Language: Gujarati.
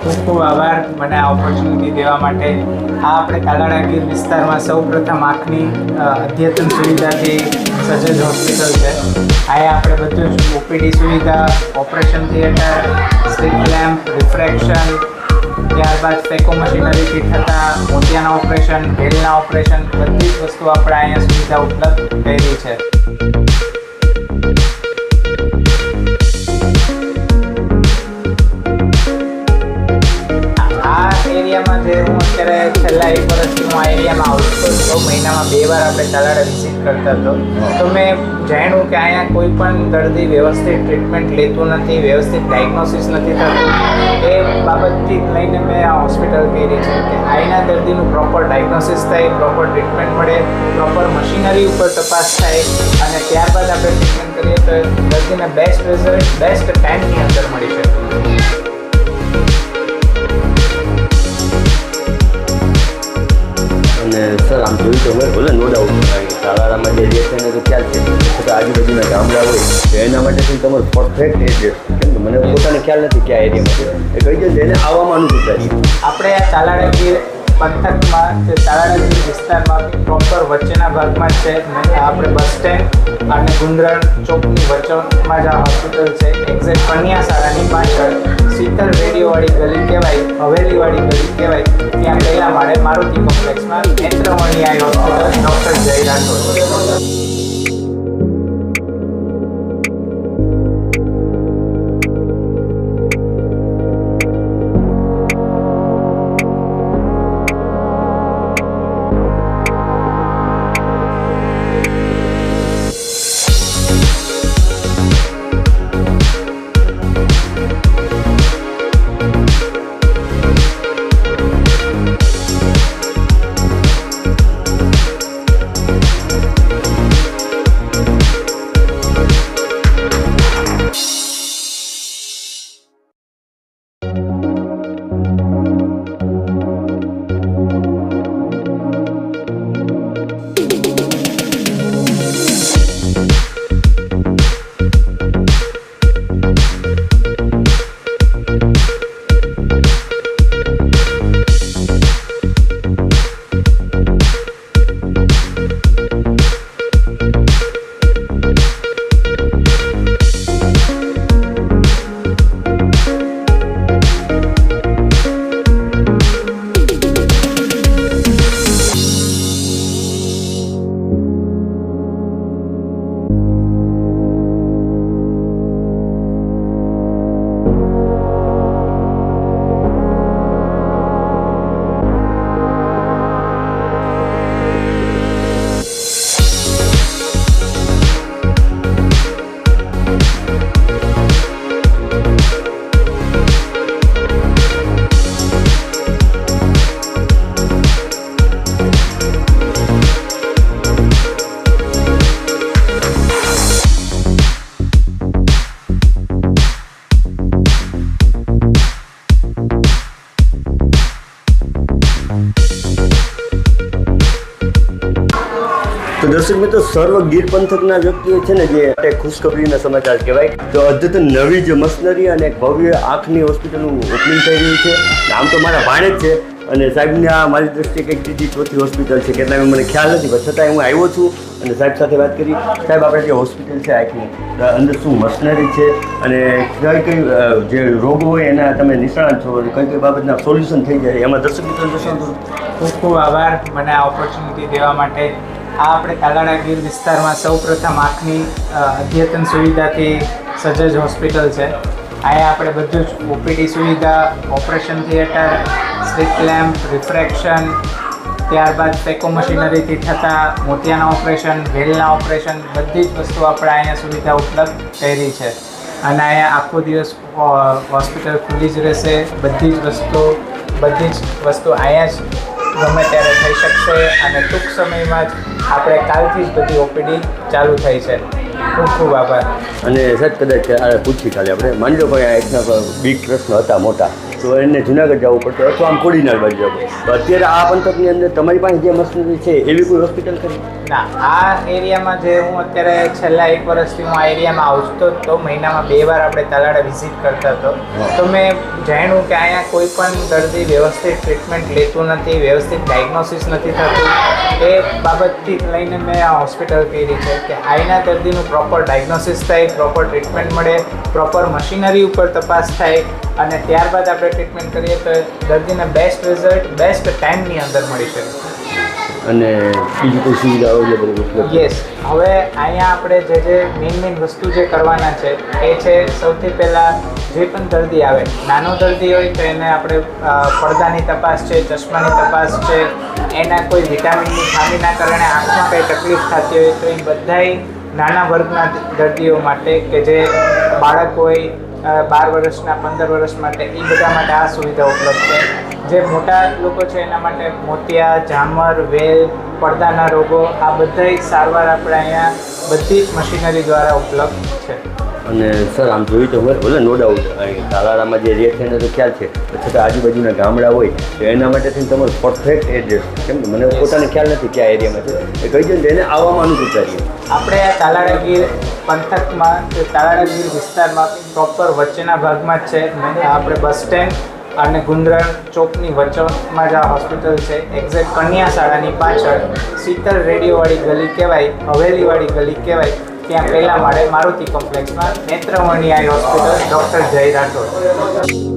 ખૂબ ખૂબ આભાર મને આ ઓપોર્ચ્યુનિટી દેવા માટે. આ આપણે તાલાળા ગીર વિસ્તારમાં સૌપ્રથમ આંખની અદ્યતન સુવિધાથી સજ્જ હોસ્પિટલ છે. અહીંયા આપણે બધું જ ઓપીડી સુવિધા, operation theatre, slit lamp, refraction, ત્યારબાદ ફેકો મશીનરીથી થતા મોતિયાના ઓપરેશન, ભેલના ઓપરેશન, બધી જ વસ્તુ આપણે અહીંયા સુવિધા ઉપલબ્ધ કરી છે. એરિયામાં જે હું અત્યારે છેલ્લા 1 વર્ષથી હું આ એરિયામાં આવું છું, 6 મહિનામાં 2 વાર આપણે તાલાળા વિઝિટ કરતા હતો. તો મેં જાણ્યું કે અહીંયા કોઈ પણ દર્દી વ્યવસ્થિત ટ્રીટમેન્ટ લેતું નથી, વ્યવસ્થિત ડાયગ્નોસિસ નથી થતું. એ બાબતથી લઈને મેં આ હોસ્પિટલ કરી છે કે અહીંના દર્દીનું પ્રોપર ડાયગ્નોસિસ થાય, પ્રોપર ટ્રીટમેન્ટ મળે, પ્રોપર મશીનરી ઉપર તપાસ થાય અને ત્યારબાદ આપણે ટ્રીટમેન્ટ કરીએ તો દર્દીને બેસ્ટ રિઝલ્ટ બેસ્ટ ટાઈમની અંદર મળી શકે. અને સર આમ જોયું તો હોય ભલે નો ડાઉટ તાલાળામાં જે એરિયા છે એને તો ખ્યાલ છે, છતાં આજુબાજુના ગામડા હોય તો એના માટે તમારું પરફેક્ટ એડ્રેસ, કેમ કે મને પોતાને ખ્યાલ નથી કે આ એરિયામાં છે એ કહી દે એને આવવામાં અનુકૂળ થાય. આપણે આ તાલાળા ગીર પંથકમાં જે તાલાળા ગીર વિસ્તારમાં પ્રોપર વચ્ચેના ભાગમાં જ છે. આપણે બસ સ્ટેન્ડ અને ગુંદરણ ચોકની વચ્ચોમાં જ આ હોસ્પિટલ છે. એક્ઝેક્ટ કન્યા શાળાની પાછળ શીતલ રેડીઓવાળી ગલી કહેવાય, હવેલીવાળી ગલી કહેવાય, ત્યાં પહેલા માળે મારુતિ કોમ્પ્લેક્સમાં નેત્રમણી આઈ હોસ્પિટલ ડૉક્ટર જય રાઠોડ. તો દર્શક મિત્રો, સર્વ ગીર પંથકના વ્યક્તિઓ છે ને જે ખુશખબરીના સમાચાર કહેવાય તો અદ્યતન નવી જે મશીનરી અને ભવ્ય આંખની હોસ્પિટલનું ઓપનિંગ થઈ રહ્યું છે. આમ તો મારા ભાણે જ છે અને સાહેબને આ મારી દ્રષ્ટિએ કંઈક ત્રીજી ચોથી હોસ્પિટલ છે, કેટલા મને ખ્યાલ નથી, પણ છતાંય હું આવ્યો છું અને સાહેબ સાથે વાત કરી. સાહેબ, આપણે જે હોસ્પિટલ છે આંખની અંદર શું મશીનરી છે અને કઈ કઈ જે રોગ હોય એના તમે નિષ્ણાત છો, કઈ કઈ બાબતના સોલ્યુશન થઈ જાય એમાં દર્શક મિત્રો દર્શન કરું. ખૂબ ખૂબ આભાર મને આ ઓપોર્ચ્યુનિટી દેવા માટે. આ આપણે તાલાળા ગીર વિસ્તારમાં સૌપ્રથમ આંખની અદ્યતન સુવિધાથી સજ્જ હોસ્પિટલ છે. અહીંયા આપણે બધું જ ઓપીડી સુવિધા, operation theatre, slit lamp, refraction, ત્યારબાદ ફેકો મશીનરીથી થતા મોતિયાના ઓપરેશન, ભેલના ઓપરેશન, બધી જ વસ્તુ આપણે અહીંયા સુવિધા ઉપલબ્ધ કરી છે. અને અહીંયા આખો દિવસ હોસ્પિટલ ખુલ્લી જ રહેશે. બધી જ વસ્તુ અહીંયા જ ગમે ત્યારે થઈ શકશે અને ટૂંક સમયમાં જ આપણે કાલથી જ બધી ઓપીડી ચાલુ થઈ છે. ખૂબ ખૂબ આભાર. અને સાહેબ, કદાચ પૂછી ખાલી આપણે માની લો કોઈ આ એકના બીક પ્રશ્ન હતા મોટા તો એને જુનાગઢ જવું પડતું અથવા આમ કોડીનાર બાજુ જવું પડે. તો અત્યારે આ પંથકની અંદર તમારી પાસે જે મશીનરી છે એવી કોઈ હોસ્પિટલ ખરી? ના, આ એરિયામાં જે હું અત્યારે છેલ્લા 1 વર્ષથી હું આ એરિયામાં આવતો તો મહિનામાં 2 વાર આપણે તાલાળા વિઝિટ કરતા હતો. તો મેં જાણ્યું કે અહીંયા કોઈ પણ દર્દી વ્યવસ્થિત ટ્રીટમેન્ટ લેતું નથી, વ્યવસ્થિત ડાયગ્નોસિસ નથી થતું. એ બાબતથી લઈને મેં આ હોસ્પિટલ કરી છે કે અહીંના દર્દીનું પ્રોપર ડાયગ્નોસિસ થાય, પ્રોપર ટ્રીટમેન્ટ મળે, પ્રોપર મશીનરી ઉપર તપાસ થાય અને ત્યારબાદ આપણે ટ્રીટમેન્ટ કરીએ તો દર્દીને બેસ્ટ રિઝલ્ટ બેસ્ટ ટાઈમની અંદર મળી શકે. અને બીજી કોઈ સુવિધા અવેલેબલ ઉપલબ્ધ? યસ, હવે અહીંયા આપણે જે મેઇન વસ્તુ જે કરવાના છે એ છે સૌથી પહેલાં જે પણ દર્દી આવે, નાનો દર્દી હોય તો એને આપણે પડદાની તપાસ છે, ચશ્માની તપાસ છે, એના કોઈ વિટામિનની ખામીના કારણે આંખમાં કંઈ તકલીફ થતી હોય તો એ બધાય નાના વર્ગના દર્દીઓ માટે કે જે બાળક હોય 12 વર્ષના 15 વર્ષ માટે એ બધા માટે આ સુવિધા ઉપલબ્ધ છે. જે મોટા લોકો છે એના માટે મોતિયા, ઝામર, વેલ, પડદાના રોગો આ બધાય સારવાર આપણે અહીંયા બધી જ મશીનરી દ્વારા ઉપલબ્ધ છે. અને સર આમ જોયું તો ભલે નો ડાઉટ તાલાળામાં જે રેટ છે એને તો ખ્યાલ છે, છતાં આજુબાજુના ગામડા હોય તો એના માટે થઈને તમારું પરફેક્ટ એડ્રેસ, કેમ કે મને પોતાને ખ્યાલ નથી કયા એરિયામાં છે, એ કહી દો ને એને આવવામાં અનુકૂળતા છે. આપણે આ તાલાળા ગીર પંથકમાં તાલાળા ગીર વિસ્તારમાં પ્રોપર વચ્ચેના ભાગમાં જ છે. આપણે બસ સ્ટેન્ડ અને ગુંદરણ ચોકની વચ્ચોમાં જ આ હોસ્પિટલ છે. એક્ઝેક્ટ કન્યા શાળાની પાછળ શીતળ રેડિયોવાળી ગલી કહેવાય, હવેલીવાળી ગલી કહેવાય, ત્યાં પહેલા માળે મારુતિ કોમ્પ્લેક્સમાં નેત્રમણી આઈ હોસ્પિટલ, ડૉક્ટર જય રાઠોડ.